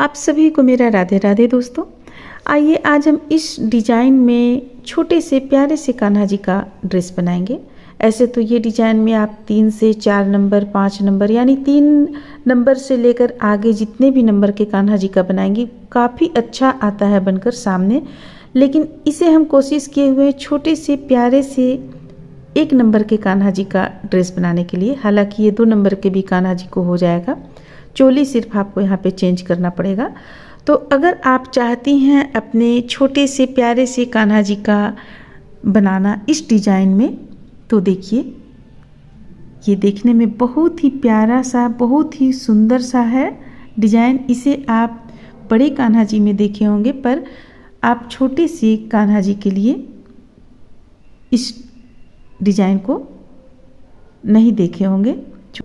आप सभी को मेरा राधे राधे दोस्तों। आइए आज हम इस डिज़ाइन में छोटे से प्यारे से कान्हा जी का ड्रेस बनाएंगे। ऐसे तो ये डिज़ाइन में आप 3 से 4 नंबर 5 नंबर यानी 3 नंबर से लेकर आगे जितने भी नंबर के कान्हा जी का बनाएंगे काफ़ी अच्छा आता है बनकर सामने। लेकिन इसे हम कोशिश किए हुए छोटे से प्यारे से 1 नंबर के कान्हा जी का ड्रेस बनाने के लिए। हालांकि ये 2 नंबर के भी कान्हा जी को हो जाएगा, चोली सिर्फ आपको यहाँ पे चेंज करना पड़ेगा। तो अगर आप चाहती हैं अपने छोटे से प्यारे से कान्हा जी का बनाना इस डिज़ाइन में, तो देखिए ये देखने में बहुत ही प्यारा सा, बहुत ही सुंदर सा है डिज़ाइन। इसे आप बड़े कान्हा जी में देखे होंगे, पर आप छोटे से कान्हा जी के लिए इस डिज़ाइन को नहीं देखे होंगे।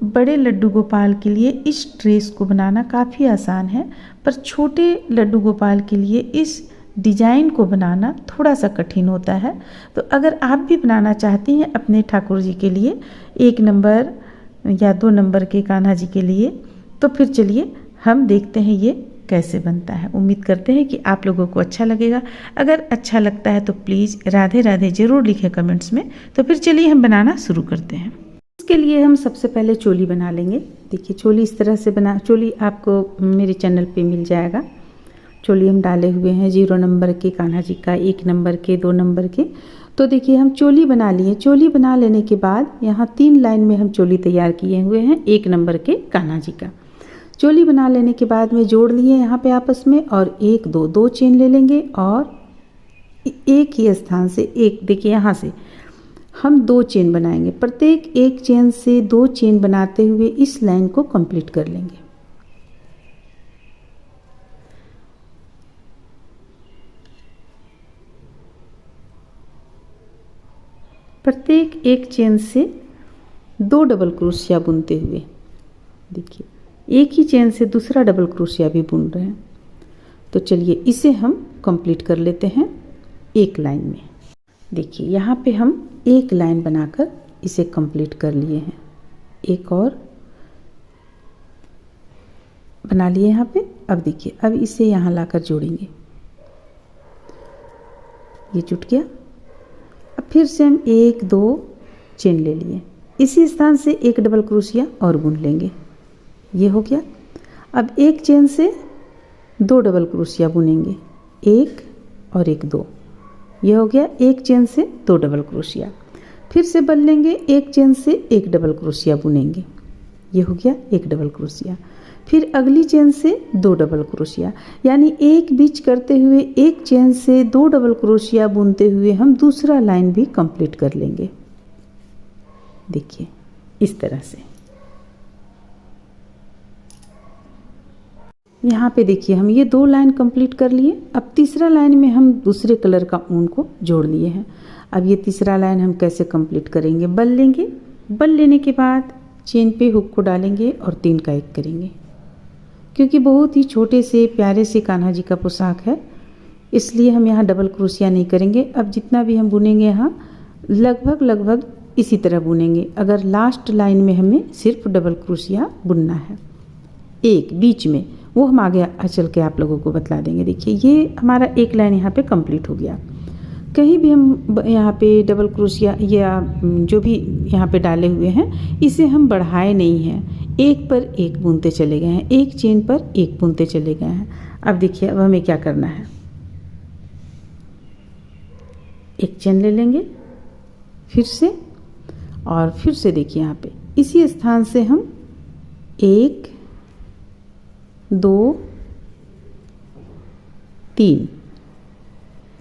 बड़े लड्डू गोपाल के लिए इस ड्रेस को बनाना काफ़ी आसान है, पर छोटे लड्डू गोपाल के लिए इस डिज़ाइन को बनाना थोड़ा सा कठिन होता है। तो अगर आप भी बनाना चाहती हैं अपने ठाकुर जी के लिए 1 नंबर या 2 नंबर के कान्हा जी के लिए, तो फिर चलिए हम देखते हैं ये कैसे बनता है। उम्मीद करते हैं कि आप लोगों को अच्छा लगेगा। अगर अच्छा लगता है तो प्लीज़ राधे राधे ज़रूर लिखें कमेंट्स में। तो फिर चलिए हम बनाना शुरू करते हैं। इसके लिए हम सबसे पहले चोली बना लेंगे। देखिए चोली इस तरह से चोली आपको मेरे चैनल पे मिल जाएगा। चोली हम डाले हुए हैं 0 नंबर के कान्हा जी का, 1 नंबर के, 2 नंबर के। तो देखिए हम चोली बना लिए। चोली बना लेने के बाद यहाँ 3 लाइन में हम चोली तैयार किए हुए हैं 1 नंबर के कान्हा जी का। चोली बना लेने के बाद में जोड़ लिए यहाँ पे आपस में, और 1 2 चेन ले लेंगे और एक ही स्थान से एक, देखिए यहाँ से हम 2 चेन बनाएंगे। प्रत्येक 1 चेन से 2 चेन बनाते हुए इस लाइन को कंप्लीट कर लेंगे। प्रत्येक 1 चेन से 2 डबल क्रोशिया बुनते हुए, देखिए एक ही चेन से दूसरा डबल क्रोशिया भी बुन रहे हैं। तो चलिए इसे हम कंप्लीट कर लेते हैं एक लाइन में। देखिए यहाँ पे हम एक लाइन बनाकर इसे कंप्लीट कर लिए हैं। एक और बना लिए यहाँ पे। अब देखिए अब इसे यहाँ लाकर जोड़ेंगे। ये जुट गया। अब फिर से हम 1 2 चेन ले लिए, इसी स्थान से 1 डबल क्रोशिया और बुन लेंगे। ये हो गया। अब 1 चेन से 2 डबल क्रोशिया बुनेंगे, 1 और 1 2। ये हो गया। 1 चेन से 2 डबल क्रोशिया। फिर से बन लेंगे, 1 चेन से 1 डबल क्रोशिया बुनेंगे। ये हो गया 1 डबल क्रोशिया। फिर अगली चेन से 2 डबल क्रोशिया, यानी एक बीच करते हुए 1 चेन से 2 डबल क्रोशिया बुनते हुए हम दूसरा लाइन भी कंप्लीट कर लेंगे। देखिए इस तरह से। यहाँ पे देखिए हम ये 2 लाइन कंप्लीट कर लिए। अब तीसरा लाइन में हम दूसरे कलर का ऊन को जोड़ लिए हैं। अब ये तीसरा लाइन हम कैसे कंप्लीट करेंगे? बल लेंगे। बल लेने के बाद चेन पे हुक को डालेंगे और 3 का 1 करेंगे। क्योंकि बहुत ही छोटे से प्यारे से कान्हा जी का पोशाक है, इसलिए हम यहाँ डबल क्रोशिया नहीं करेंगे। अब जितना भी हम बुनेंगे यहाँ लगभग इसी तरह बुनेंगे। अगर लास्ट लाइन में हमें सिर्फ डबल क्रोशिया बुनना है एक बीच में, वो हम आगे चल के आप लोगों को बतला देंगे। देखिए ये हमारा 1 लाइन यहाँ पे कंप्लीट हो गया। कहीं भी हम यहाँ पे डबल क्रोशिया या जो भी यहाँ पे डाले हुए हैं इसे हम बढ़ाए नहीं हैं, 1 पर 1 बुनते चले गए हैं, 1 चेन पर 1 बुनते चले गए हैं। अब देखिए अब हमें क्या करना है, 1 चेन ले लेंगे फिर से, और फिर से देखिए यहाँ पे इसी स्थान से हम 1 2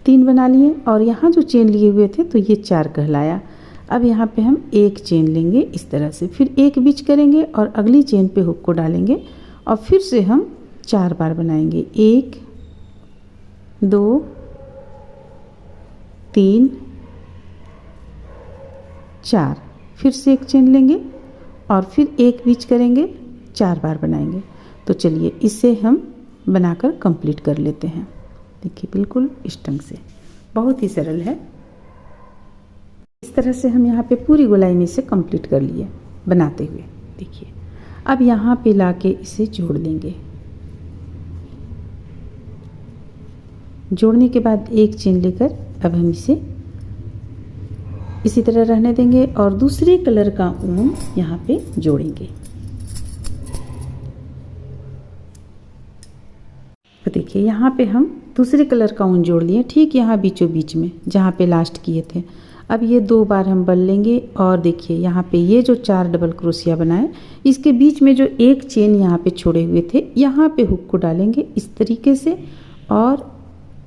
3 बना लिए, और यहाँ जो चेन लिए हुए थे तो ये 4 कहलाया। अब यहाँ पे हम 1 चेन लेंगे इस तरह से, फिर 1 बीच करेंगे और अगली चेन पे हुक को डालेंगे और फिर से हम 4 बार बनाएंगे। 1 2 3 4, फिर से 1 चेन लेंगे और फिर 1 बीच करेंगे, 4 बार बनाएंगे। तो चलिए इसे हम बनाकर कंप्लीट कर लेते हैं। देखिए बिल्कुल इस ढंग से, बहुत ही सरल है। इस तरह से हम यहाँ पे पूरी गोलाई में इसे कंप्लीट कर लिए बनाते हुए। देखिए अब यहाँ पे लाके इसे जोड़ लेंगे। जोड़ने के बाद एक चेन लेकर अब हम इसे इसी तरह रहने देंगे और दूसरे कलर का ऊन यहाँ पे जोड़ेंगे। तो देखिए यहाँ पे हम दूसरे कलर का ऊन जोड़ लिए, ठीक यहाँ बीचों बीच में जहाँ पे लास्ट किए थे। अब ये 2 बार हम बल लेंगे और देखिए यहाँ पे ये जो 4 डबल क्रोशिया बनाए, इसके बीच में जो एक चेन यहाँ पे छोड़े हुए थे, यहाँ पे हुक को डालेंगे इस तरीके से और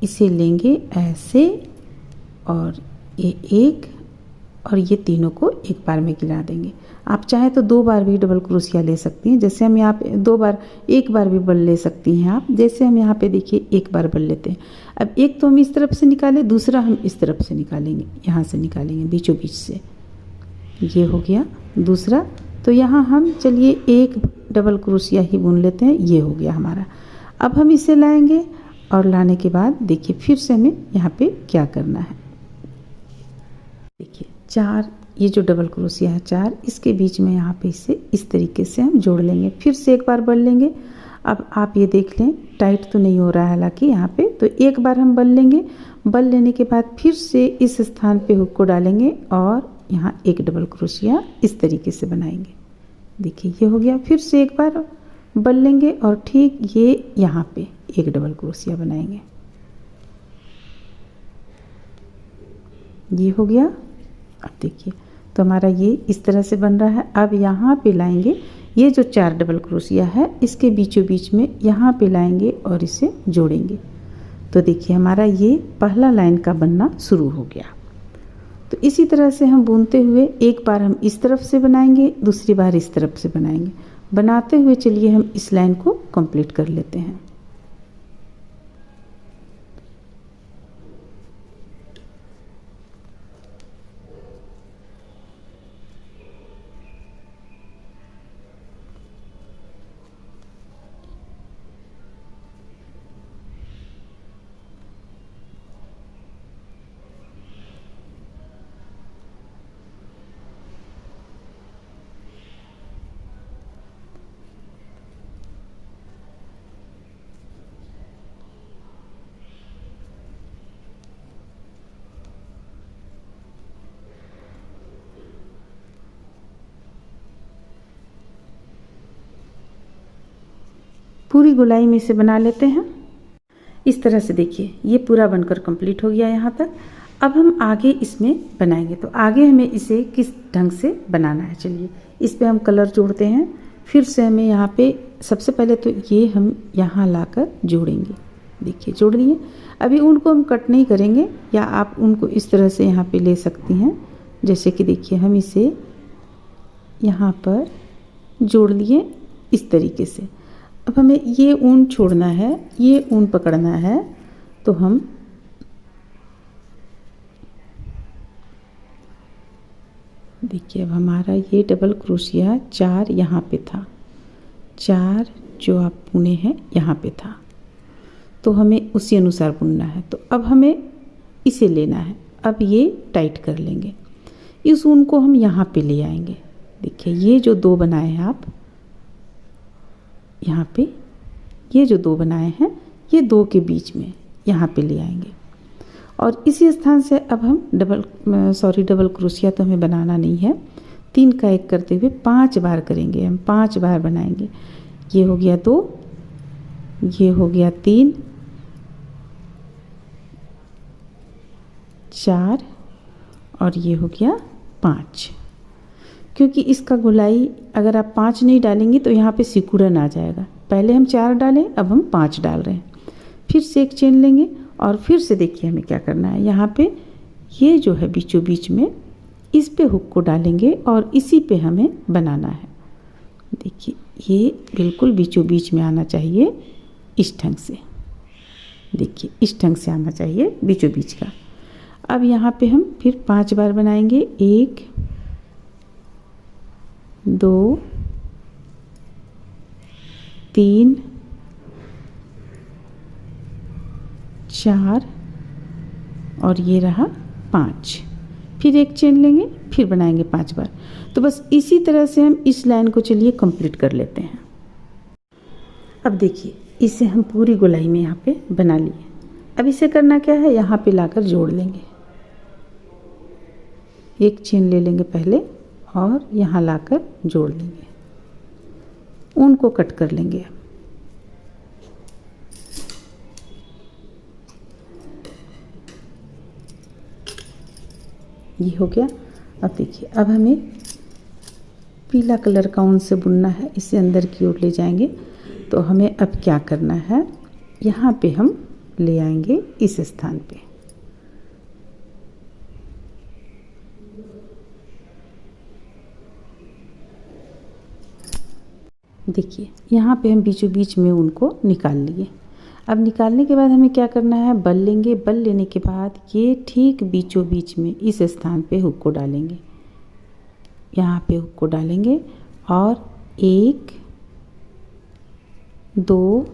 इसे लेंगे ऐसे और ये एक और ये तीनों को एक बार में गिरा देंगे। आप चाहे तो 2 बार भी डबल क्रोशिया ले सकती हैं, जैसे हम यहाँ पे 2 बार, एक बार भी बल ले सकती हैं आप, जैसे हम यहाँ पे देखिए एक बार बल लेते हैं। अब एक तो हम इस तरफ से निकालें, दूसरा हम इस तरफ से निकालेंगे, यहाँ से निकालेंगे बीचों बीच से। ये हो गया दूसरा। तो यहाँ हम चलिए एक डबल क्रोशिया ही बुन लेते हैं, ये हो गया हमारा। अब हम इसे लाएंगे और लाने के बाद देखिए फिर से हमें यहाँ पे क्या करना है। देखिए 4 ये जो डबल क्रोशिया है 4, इसके बीच में यहाँ पे इसे इस तरीके से हम जोड़ लेंगे, फिर से एक बार बल लेंगे। अब आप ये देख लें टाइट तो नहीं हो रहा है हालांकि यहाँ पे, तो एक बार हम बल लेंगे। बल लेने के बाद फिर से इस स्थान पे हुक को डालेंगे और यहाँ एक डबल क्रोशिया इस तरीके से बनाएंगे। देखिए ये हो गया। फिर से एक बार बल लेंगे और ठीक ये यहाँ पे एक डबल क्रोशिया बनाएंगे। ये हो गया। अब देखिए तो हमारा ये इस तरह से बन रहा है। अब यहाँ पे लाएंगे, ये जो 4 डबल क्रोशिया है इसके बीचों बीच में यहाँ पे लाएंगे और इसे जोड़ेंगे। तो देखिए हमारा ये पहला लाइन का बनना शुरू हो गया। तो इसी तरह से हम बुनते हुए एक बार हम इस तरफ से बनाएंगे, दूसरी बार इस तरफ से बनाएंगे। बनाते हुए चलिए हम इस लाइन को कंप्लीट कर लेते हैं। पूरी गोलाई में इसे बना लेते हैं। इस तरह से देखिए ये पूरा बनकर कंप्लीट हो गया यहाँ तक। अब हम आगे इसमें बनाएंगे, तो आगे हमें इसे किस ढंग से बनाना है। चलिए इस पे हम कलर जोड़ते हैं। फिर से हमें यहाँ पे सबसे पहले तो ये हम यहाँ लाकर जोड़ेंगे। देखिए जोड़ दिए। अभी उनको हम कट नहीं करेंगे, या आप उनको इस तरह से यहाँ पे ले सकती हैं, जैसे कि देखिए हम इसे यहाँ पर जोड़ लिए इस तरीके से। अब हमें ये ऊन छोड़ना है, ये ऊन पकड़ना है, तो हम देखिए अब हमारा ये डबल क्रोशिया 4 यहाँ पे था, 4 जो आप बुने हैं यहाँ पे था, तो हमें उसी अनुसार बुनना है। तो अब हमें इसे लेना है। अब ये टाइट कर लेंगे। इस ऊन को हम यहाँ पे ले आएंगे। देखिए ये जो 2 बनाए हैं आप यहाँ पे, ये जो 2 बनाए हैं, ये 2 के बीच में यहाँ पे ले आएंगे और इसी स्थान से अब हम डबल क्रोशिया तो हमें बनाना नहीं है। 3 का 1 करते हुए 5 बार करेंगे हम, 5 बार बनाएंगे। ये हो गया 2, ये हो गया 3, 4 और ये हो गया 5। क्योंकि इसका गोलाई अगर आप 5 नहीं डालेंगी तो यहाँ पे सिकुड़न आ जाएगा। पहले हम 4 डालें, अब हम 5 डाल रहे हैं। फिर से एक चेन लेंगे और फिर से देखिए हमें क्या करना है। यहाँ पे ये जो है बीचों बीच में, इस पे हुक को डालेंगे और इसी पे हमें बनाना है। देखिए ये बिल्कुल बीचों बीच में आना चाहिए इस ढंग से। देखिए इस ढंग से आना चाहिए बीचों बीच का। अब यहाँ पे हम फिर 5 बार बनाएंगे। 1 2 3 4 और ये रहा 5। फिर एक चेन लेंगे, फिर बनाएंगे 5 बार। तो बस इसी तरह से हम इस लाइन को चलिए कंप्लीट कर लेते हैं। अब देखिए इसे हम पूरी गोलाई में यहाँ पे बना लिए। अब इसे करना क्या है, यहाँ पे लाकर जोड़ लेंगे। एक चेन ले लेंगे पहले और यहाँ लाकर जोड़ लेंगे। ऊन को कट कर लेंगे। ये हो गया। अब देखिए, अब हमें पीला कलर का ऊन से बुनना है, इसे अंदर की ओर ले जाएंगे। तो हमें अब क्या करना है, यहाँ पे हम ले आएंगे इस स्थान पे। देखिए, यहाँ पे हम बीचों बीच में ऊन को निकाल लिए। अब निकालने के बाद हमें क्या करना है, बल लेंगे। बल लेने के बाद ये ठीक बीचों बीच में इस स्थान पे हुक को डालेंगे। यहाँ पे हुक को डालेंगे और 1 2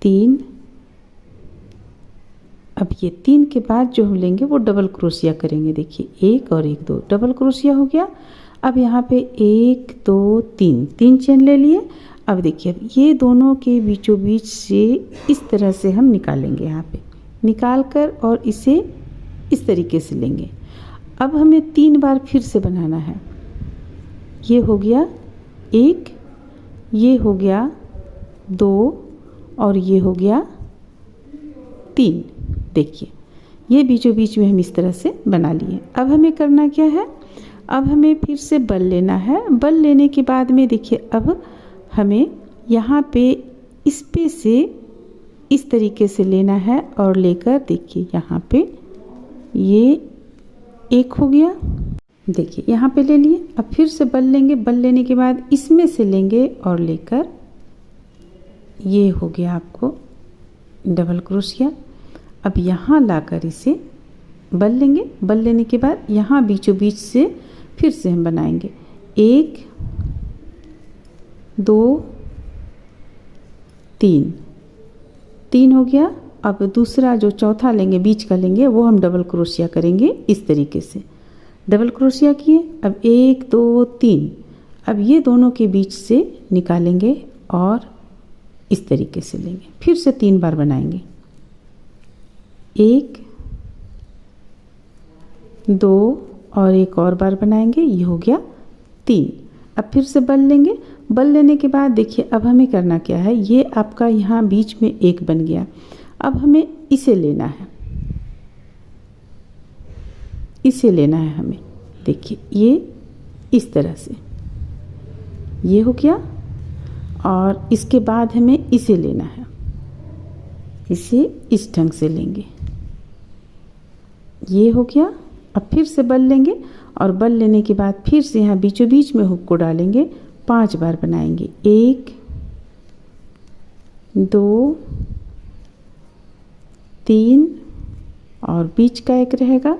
3। अब ये 3 के बाद जो हम लेंगे वो डबल क्रोशिया करेंगे। देखिए, 1 और 1 2 डबल क्रोशिया हो गया। अब यहाँ पे 1 2 3 चेन ले लिए। अब देखिए, अब ये दोनों के बीचों बीच से इस तरह से हम निकालेंगे। यहाँ पे निकाल कर और इसे इस तरीके से लेंगे। अब हमें 3 बार फिर से बनाना है। ये हो गया 1, ये हो गया 2 और ये हो गया 3। देखिए, ये बीचों बीच में हम इस तरह से बना लिए। अब हमें करना क्या है, अब हमें फिर से बल लेना है। बल लेने के बाद में देखिए, अब हमें यहाँ पे इस पे से इस तरीके से लेना है और लेकर देखिए यहाँ पे ये 1 हो गया। देखिए, यहाँ पे ले लिए। अब फिर से बल लेंगे। बल लेने के बाद इसमें से लेंगे और लेकर ये हो गया आपको डबल क्रोशिया। अब यहाँ लाकर इसे बल लेंगे। बल लेने के बाद यहाँ बीचों बीच से फिर से हम बनाएंगे। 1 2 3 हो गया। अब दूसरा जो चौथा लेंगे, बीच का लेंगे, वो हम डबल क्रोशिया करेंगे इस तरीके से। डबल क्रोशिया किए। अब 1 2 3। अब ये दोनों के बीच से निकालेंगे और इस तरीके से लेंगे। फिर से 3 बार बनाएंगे। 1 2 और एक और बार बनाएंगे। ये हो गया 3। अब फिर से बल लेंगे। बल लेने के बाद देखिए, अब हमें करना क्या है, ये आपका यहाँ बीच में 1 बन गया। अब हमें इसे लेना है, इसे लेना है हमें। देखिए, ये इस तरह से ये हो गया और इसके बाद हमें इसे लेना है। इसे इस ढंग से लेंगे। ये हो गया। अब फिर से बल लेंगे और बल लेने के बाद फिर से यहाँ बीचों बीच में हुक को डालेंगे। 5 बार बनाएंगे। 1 2 3 और बीच का 1 रहेगा।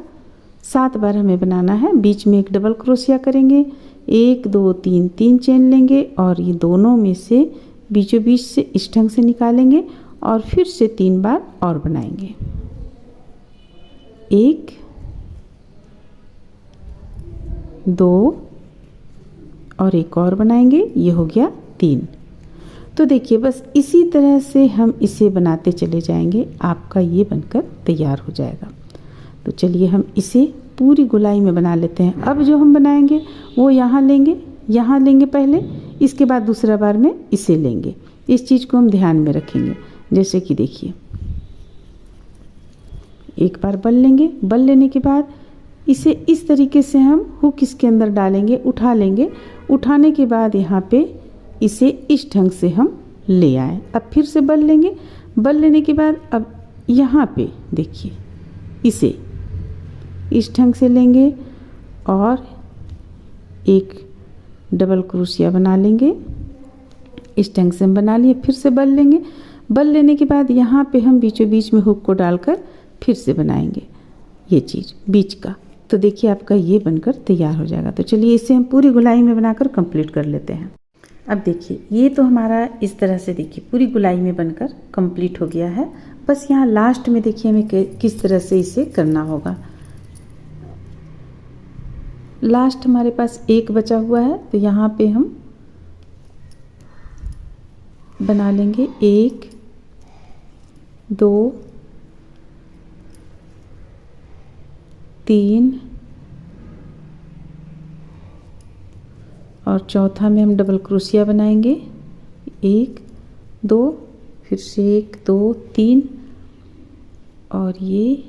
7 बार हमें बनाना है। बीच में एक डबल क्रोशिया करेंगे। 1 2 3 चेन लेंगे और ये दोनों में से बीचों बीच से इस ढंग से निकालेंगे और फिर से 3 बार और बनाएंगे। 1 2 और एक और बनाएंगे। ये हो गया 3। तो देखिए, बस इसी तरह से हम इसे बनाते चले जाएंगे। आपका ये बनकर तैयार हो जाएगा। तो चलिए, हम इसे पूरी गोलाई में बना लेते हैं। अब जो हम बनाएंगे वो यहाँ लेंगे पहले, इसके बाद दूसरा बार में इसे लेंगे। इस चीज़ को हम ध्यान में रखेंगे। जैसे कि देखिए, एक बार बल लेंगे। बल लेने के बाद इसे इस तरीके से हम हुक इसके अंदर डालेंगे, उठा लेंगे। उठाने के बाद यहाँ पे इसे इस ढंग से हम ले आए। अब फिर से बल लेंगे। बल लेने के बाद अब यहाँ पे देखिए, इसे इस ढंग से लेंगे और एक डबल क्रोशिया बना लेंगे। इस ढंग से हम बना लिए। फिर से बल लेंगे। बल लेने के बाद यहाँ पे हम बीचों बीच में हुक को डालकर फिर से बनाएंगे ये चीज़ बीच का। तो देखिए, आपका ये बनकर तैयार हो जाएगा। तो चलिए, इसे हम पूरी गोलाई में बनाकर कंप्लीट कर लेते हैं। अब देखिए, ये तो हमारा इस तरह से देखिए पूरी गोलाई में बनकर कंप्लीट हो गया है। बस यहाँ लास्ट में देखिए हमें किस तरह से इसे करना होगा। लास्ट हमारे पास 1 बचा हुआ है, तो यहाँ पे हम बना लेंगे। 1 2 3 और चौथा में हम डबल क्रोशिया बनाएंगे। 1 2 फिर से 1 2 3 और ये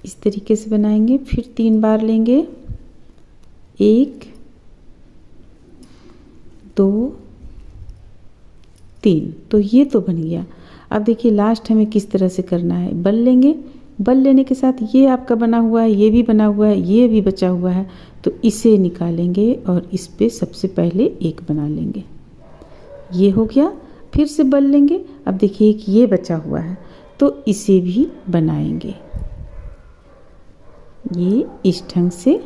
इस तरीके से बनाएंगे। फिर 3 बार लेंगे। 1 2 3। तो ये तो बन गया। अब देखिए लास्ट हमें किस तरह से करना है। बल लेंगे, बल लेने के साथ ये आपका बना हुआ है, ये भी बना हुआ है, ये भी बचा हुआ है, तो इसे निकालेंगे और इस पे सबसे पहले एक बना लेंगे। ये हो गया। फिर से बल लेंगे। अब देखिए एक ये बचा हुआ है, तो इसे भी बनाएंगे। ये इस ढंग से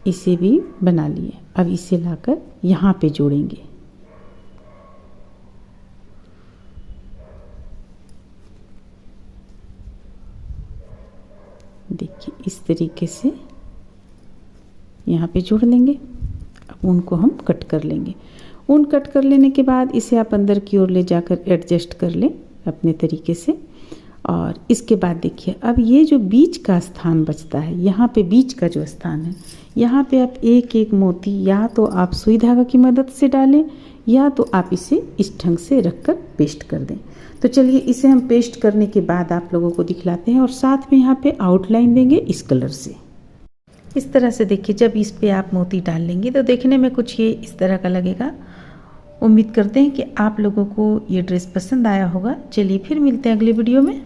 इसे भी बना लिए। अब इसे लाकर यहाँ पे जोड़ेंगे। देखिए इस तरीके से यहाँ पे जोड़ लेंगे। अब ऊन को हम कट कर लेंगे। ऊन कट कर लेने के बाद इसे आप अंदर की ओर ले जाकर एडजस्ट कर लें अपने तरीके से। और इसके बाद देखिए अब ये जो बीच का स्थान बचता है, यहाँ पे बीच का जो स्थान है, यहाँ पे आप एक एक मोती या तो आप सुई धागा की मदद से डालें या तो आप इसे इस ढंग से रख कर पेस्ट कर दें। तो चलिए इसे हम पेस्ट करने के बाद आप लोगों को दिखलाते हैं और साथ में यहाँ पे आउटलाइन देंगे इस कलर से। इस तरह से देखिए जब इस पे आप मोती डाल लेंगे तो देखने में कुछ ये इस तरह का लगेगा। उम्मीद करते हैं कि आप लोगों को ये ड्रेस पसंद आया होगा। चलिए फिर मिलते हैं अगली वीडियो में।